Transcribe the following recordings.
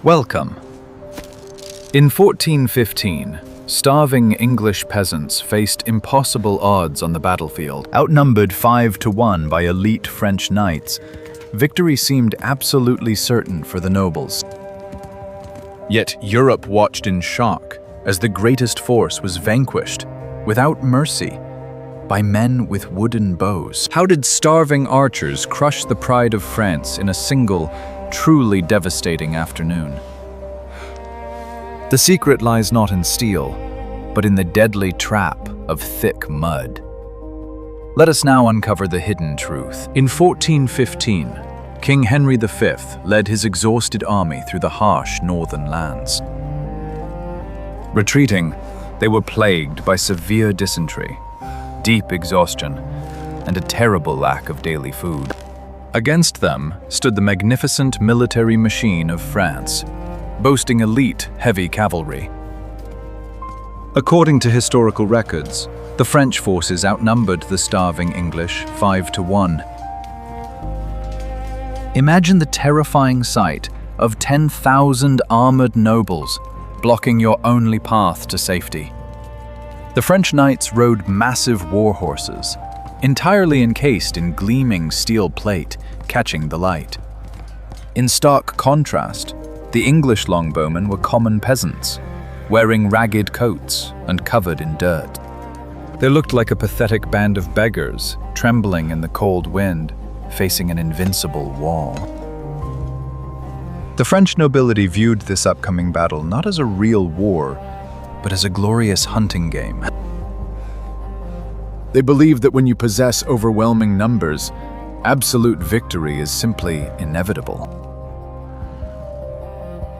Welcome. In 1415, starving English peasants faced impossible odds on the battlefield. Outnumbered 5-1 by elite French knights, victory seemed absolutely certain for the nobles. Yet Europe watched in shock as the greatest force was vanquished, without mercy, by men with wooden bows. How did starving archers crush the pride of France in a single, truly devastating afternoon? The secret lies not in steel, but in the deadly trap of thick mud. Let us now uncover the hidden truth. In 1415, King Henry V led his exhausted army through the harsh northern lands. Retreating, they were plagued by severe dysentery, deep exhaustion, and a terrible lack of daily food. Against them stood the magnificent military machine of France, boasting elite heavy cavalry. According to historical records, the French forces outnumbered the starving English 5-1. Imagine the terrifying sight of 10,000 armored nobles blocking your only path to safety. The French knights rode massive war horses, entirely encased in gleaming steel plate, catching the light. In stark contrast, the English longbowmen were common peasants, wearing ragged coats and covered in dirt. They looked like a pathetic band of beggars, trembling in the cold wind, facing an invincible wall. The French nobility viewed this upcoming battle not as a real war, but as a glorious hunting game. They believed that when you possess overwhelming numbers, absolute victory is simply inevitable.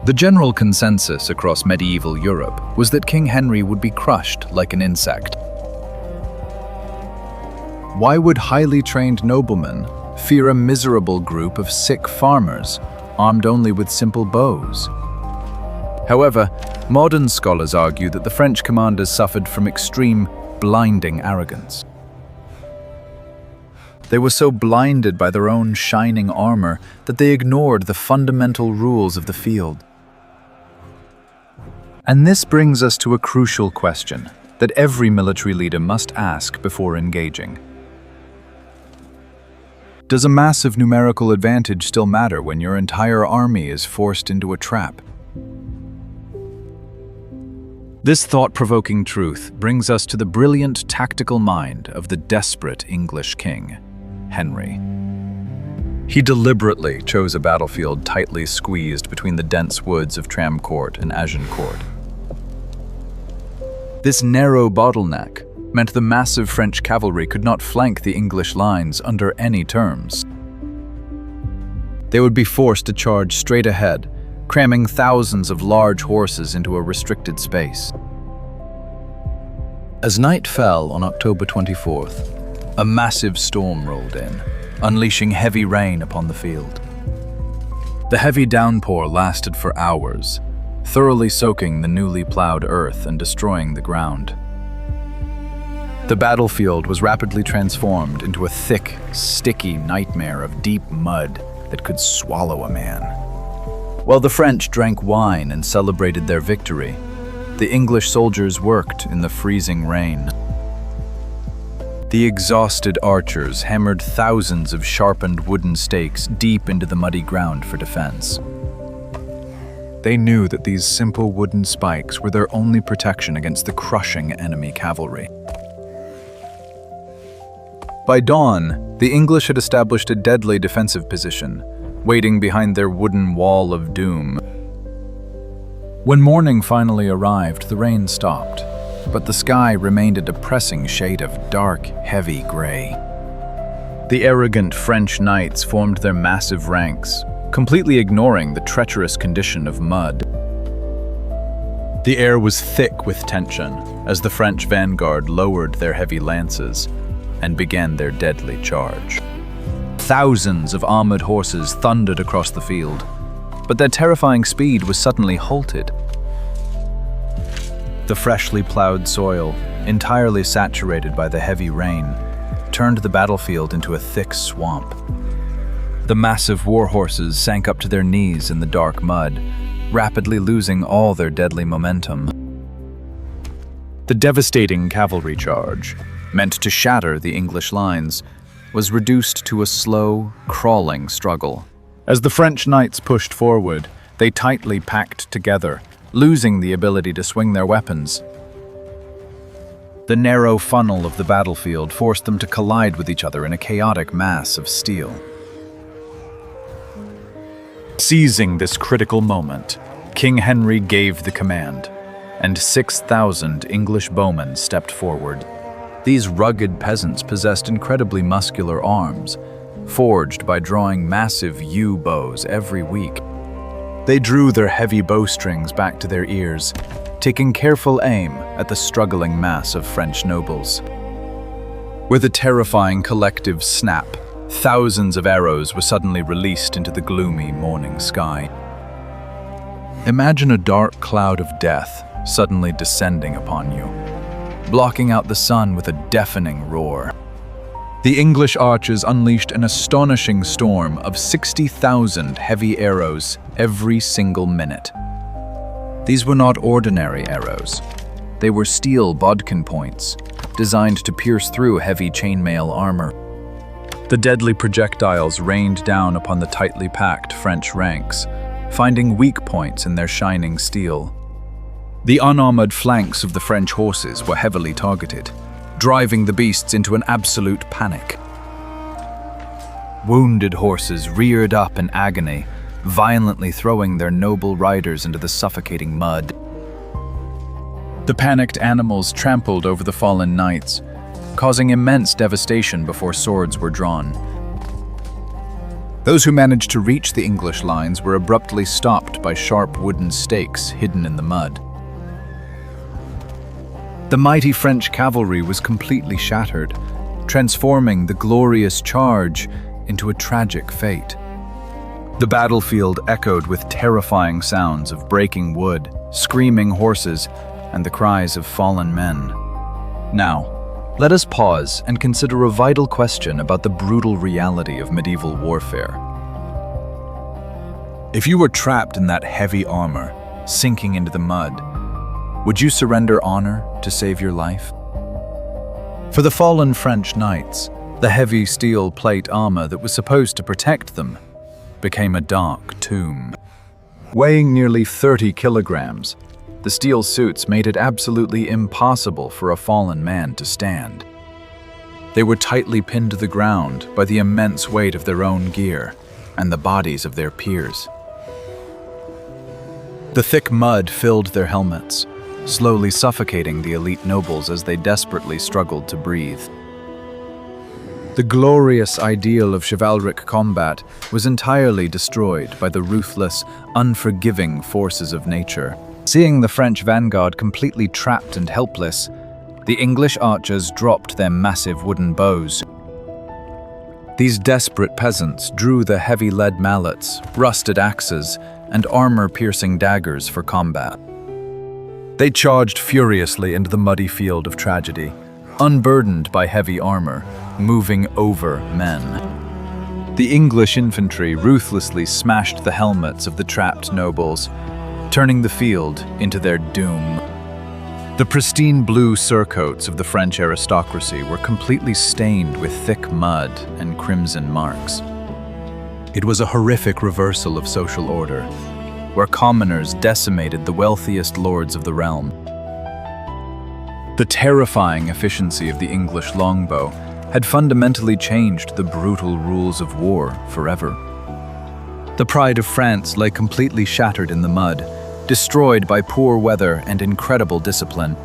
The general consensus across medieval Europe was that King Henry would be crushed like an insect. Why would highly trained noblemen fear a miserable group of sick farmers, armed only with simple bows? However, modern scholars argue that the French commanders suffered from extreme, blinding arrogance. They were so blinded by their own shining armor that they ignored the fundamental rules of the field. And this brings us to a crucial question that every military leader must ask before engaging. Does a massive numerical advantage still matter when your entire army is forced into a trap? This thought-provoking truth brings us to the brilliant tactical mind of the desperate English king, Henry. He deliberately chose a battlefield tightly squeezed between the dense woods of Trasimene and Agincourt. This narrow bottleneck meant the massive French cavalry could not flank the English lines under any terms. They would be forced to charge straight ahead, cramming thousands of large horses into a restricted space. As night fell on October 24th, a massive storm rolled in, unleashing heavy rain upon the field. The heavy downpour lasted for hours, thoroughly soaking the newly plowed earth and destroying the ground. The battlefield was rapidly transformed into a thick, sticky nightmare of deep mud that could swallow a man. While the French drank wine and celebrated their victory, the English soldiers worked in the freezing rain. The exhausted archers hammered thousands of sharpened wooden stakes deep into the muddy ground for defense. They knew that these simple wooden spikes were their only protection against the crushing enemy cavalry. By dawn, the English had established a deadly defensive position, waiting behind their wooden wall of doom. When morning finally arrived, the rain stopped, but the sky remained a depressing shade of dark, heavy gray. The arrogant French knights formed their massive ranks, completely ignoring the treacherous condition of mud. The air was thick with tension as the French vanguard lowered their heavy lances and began their deadly charge. Thousands of armored horses thundered across the field, but their terrifying speed was suddenly halted. The freshly plowed soil, entirely saturated by the heavy rain, turned the battlefield into a thick swamp. The massive war horses sank up to their knees in the dark mud, rapidly losing all their deadly momentum. The devastating cavalry charge, meant to shatter the English lines, was reduced to a slow, crawling struggle. As the French knights pushed forward, they tightly packed together, losing the ability to swing their weapons. The narrow funnel of the battlefield forced them to collide with each other in a chaotic mass of steel. Seizing this critical moment, King Henry gave the command, and 6,000 English bowmen stepped forward. These rugged peasants possessed incredibly muscular arms, forged by drawing massive yew bows every week. They drew their heavy bowstrings back to their ears, taking careful aim at the struggling mass of French nobles. With a terrifying collective snap, thousands of arrows were suddenly released into the gloomy morning sky. Imagine a dark cloud of death suddenly descending upon you, blocking out the sun with a deafening roar. The English archers unleashed an astonishing storm of 60,000 heavy arrows every single minute. These were not ordinary arrows. They were steel Bodkin points, designed to pierce through heavy chainmail armor. The deadly projectiles rained down upon the tightly packed French ranks, finding weak points in their shining steel. The unarmored flanks of the French horses were heavily targeted, driving the beasts into an absolute panic. Wounded horses reared up in agony, violently throwing their noble riders into the suffocating mud. The panicked animals trampled over the fallen knights, causing immense devastation before swords were drawn. Those who managed to reach the English lines were abruptly stopped by sharp wooden stakes hidden in the mud. The mighty French cavalry was completely shattered, transforming the glorious charge into a tragic fate. The battlefield echoed with terrifying sounds of breaking wood, screaming horses, and the cries of fallen men. Now, let us pause and consider a vital question about the brutal reality of medieval warfare. If you were trapped in that heavy armor, sinking into the mud, would you surrender honor to save your life? For the fallen French knights, the heavy steel plate armor that was supposed to protect them became a dark tomb. Weighing nearly 30 kilograms, the steel suits made it absolutely impossible for a fallen man to stand. They were tightly pinned to the ground by the immense weight of their own gear and the bodies of their peers. The thick mud filled their helmets, slowly suffocating the elite nobles as they desperately struggled to breathe. The glorious ideal of chivalric combat was entirely destroyed by the ruthless, unforgiving forces of nature. Seeing the French vanguard completely trapped and helpless, the English archers dropped their massive wooden bows. These desperate peasants drew their heavy lead mallets, rusted axes, and armor-piercing daggers for combat. They charged furiously into the muddy field of tragedy, unburdened by heavy armor, moving over men. The English infantry ruthlessly smashed the helmets of the trapped nobles, turning the field into their doom. The pristine blue surcoats of the French aristocracy were completely stained with thick mud and crimson marks. It was a horrific reversal of social order, where commoners decimated the wealthiest lords of the realm. The terrifying efficiency of the English longbow had fundamentally changed the brutal rules of war forever. The pride of France lay completely shattered in the mud, destroyed by poor weather and incredible discipline.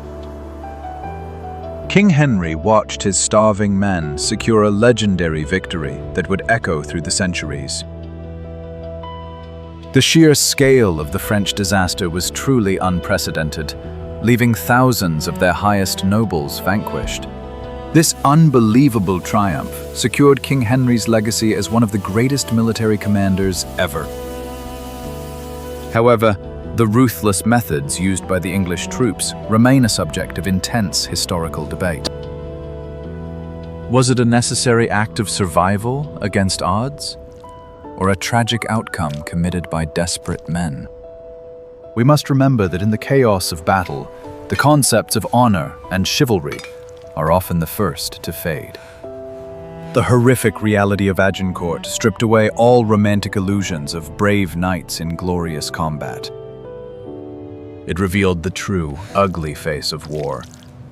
King Henry watched his starving men secure a legendary victory that would echo through the centuries. The sheer scale of the French disaster was truly unprecedented, leaving thousands of their highest nobles vanquished. This unbelievable triumph secured King Henry's legacy as one of the greatest military commanders ever. However, the ruthless methods used by the English troops remain a subject of intense historical debate. Was it a necessary act of survival against odds, or a tragic outcome committed by desperate men? we must remember that in the chaos of battle, the concepts of honor and chivalry are often the first to fade. The horrific reality of Agincourt stripped away all romantic illusions of brave knights in glorious combat. It revealed the true, ugly face of war,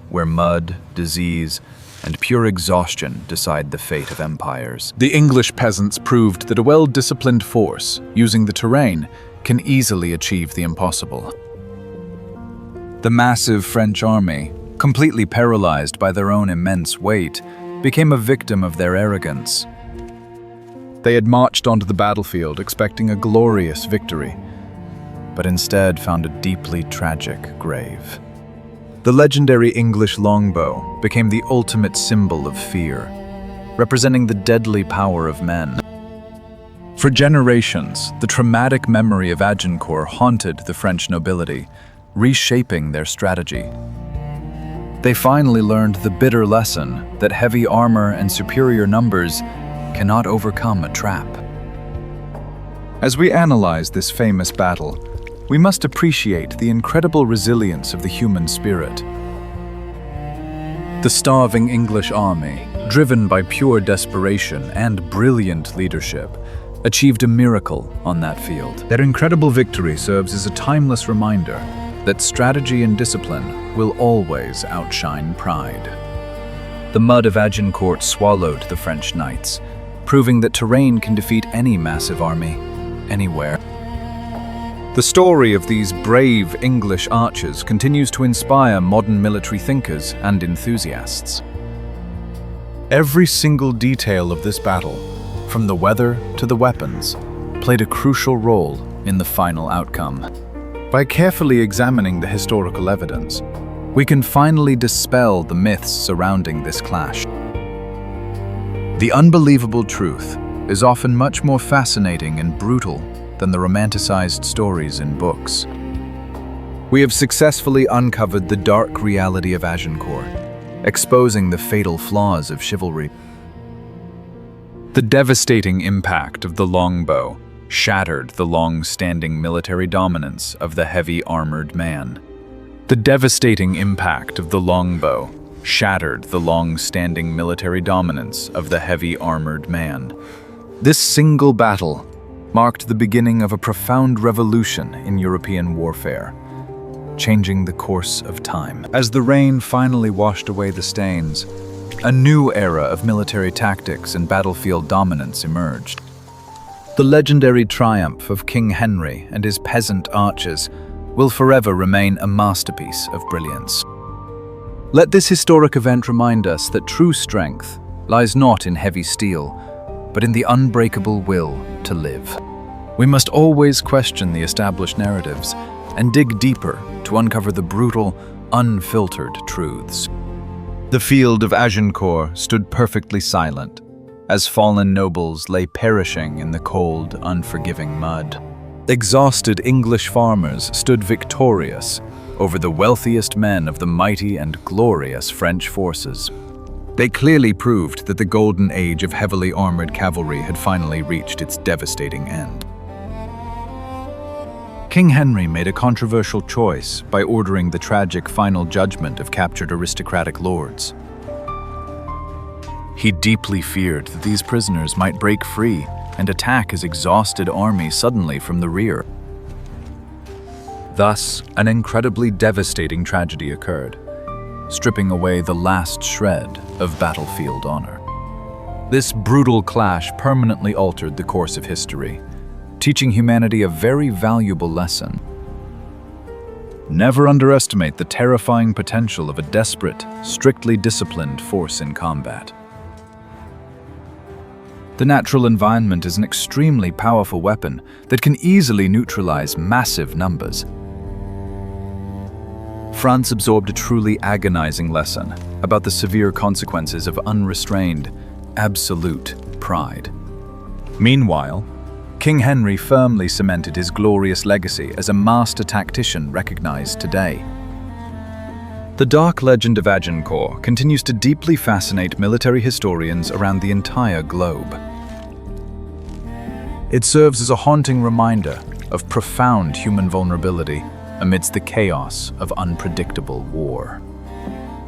where mud, disease, and pure exhaustion decide the fate of empires. The English peasants proved that a well-disciplined force, using the terrain, can easily achieve the impossible. The massive French army, completely paralyzed by their own immense weight, became a victim of their arrogance. They had marched onto the battlefield expecting a glorious victory, but instead found a deeply tragic grave. The legendary English longbow became the ultimate symbol of fear, representing the deadly power of men. For generations, the traumatic memory of Agincourt haunted the French nobility, reshaping their strategy. They finally learned the bitter lesson that heavy armor and superior numbers cannot overcome a trap. As we analyze this famous battle, we must appreciate the incredible resilience of the human spirit. The starving English army, driven by pure desperation and brilliant leadership, achieved a miracle on that field. Their incredible victory serves as a timeless reminder that strategy and discipline will always outshine pride. The mud of Agincourt swallowed the French knights, proving that terrain can defeat any massive army, anywhere. The story of these brave English archers continues to inspire modern military thinkers and enthusiasts. Every single detail of this battle, from the weather to the weapons, played a crucial role in the final outcome. By carefully examining the historical evidence, we can finally dispel the myths surrounding this clash. The unbelievable truth is often much more fascinating and brutal than the romanticized stories in books. We have successfully uncovered the dark reality of Agincourt, exposing the fatal flaws of chivalry. The devastating impact of the longbow shattered the long-standing military dominance of the heavy armored man. The devastating impact of the longbow shattered the long-standing military dominance of the heavy armored man. This single battle marked the beginning of a profound revolution in European warfare, changing the course of time. As the rain finally washed away the stains, a new era of military tactics and battlefield dominance emerged. The legendary triumph of King Henry and his peasant archers will forever remain a masterpiece of brilliance. Let this historic event remind us that true strength lies not in heavy steel, but in the unbreakable will to live. We must always question the established narratives and dig deeper to uncover the brutal, unfiltered truths. The field of Agincourt stood perfectly silent, as fallen nobles lay perishing in the cold, unforgiving mud. Exhausted English farmers stood victorious over the wealthiest men of the mighty and glorious French forces. They clearly proved that the golden age of heavily armored cavalry had finally reached its devastating end. King Henry made a controversial choice by ordering the tragic final judgment of captured aristocratic lords. He deeply feared that these prisoners might break free and attack his exhausted army suddenly from the rear. Thus, an incredibly devastating tragedy occurred, stripping away the last shred of battlefield honor. This brutal clash permanently altered the course of history, teaching humanity a very valuable lesson. Never underestimate the terrifying potential of a desperate, strictly disciplined force in combat. The natural environment is an extremely powerful weapon that can easily neutralize massive numbers. France absorbed a truly agonizing lesson about the severe consequences of unrestrained, absolute pride. Meanwhile, King Henry firmly cemented his glorious legacy as a master tactician recognized today. The dark legend of Agincourt continues to deeply fascinate military historians around the entire globe. It serves as a haunting reminder of profound human vulnerability amidst the chaos of unpredictable war.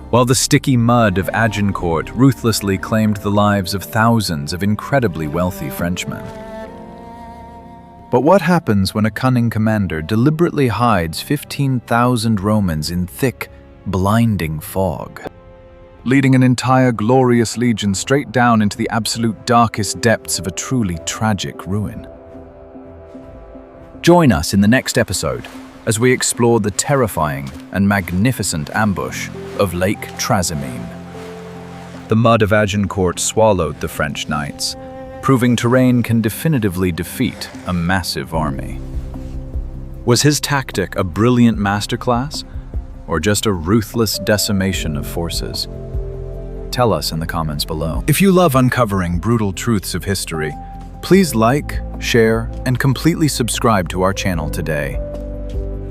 While the sticky mud of Agincourt ruthlessly claimed the lives of thousands of incredibly wealthy Frenchmen. But what happens when a cunning commander deliberately hides 15,000 Romans in thick, blinding fog, leading an entire glorious legion straight down into the absolute darkest depths of a truly tragic ruin? Join us in the next episode as we explore the terrifying and magnificent ambush of Lake Trasimene. The mud of Agincourt swallowed the French knights, proving terrain can definitively defeat a massive army. Was his tactic a brilliant masterclass, or just a ruthless decimation of forces? Tell us in the comments below. If you love uncovering brutal truths of history, please like, share, and completely subscribe to our channel today.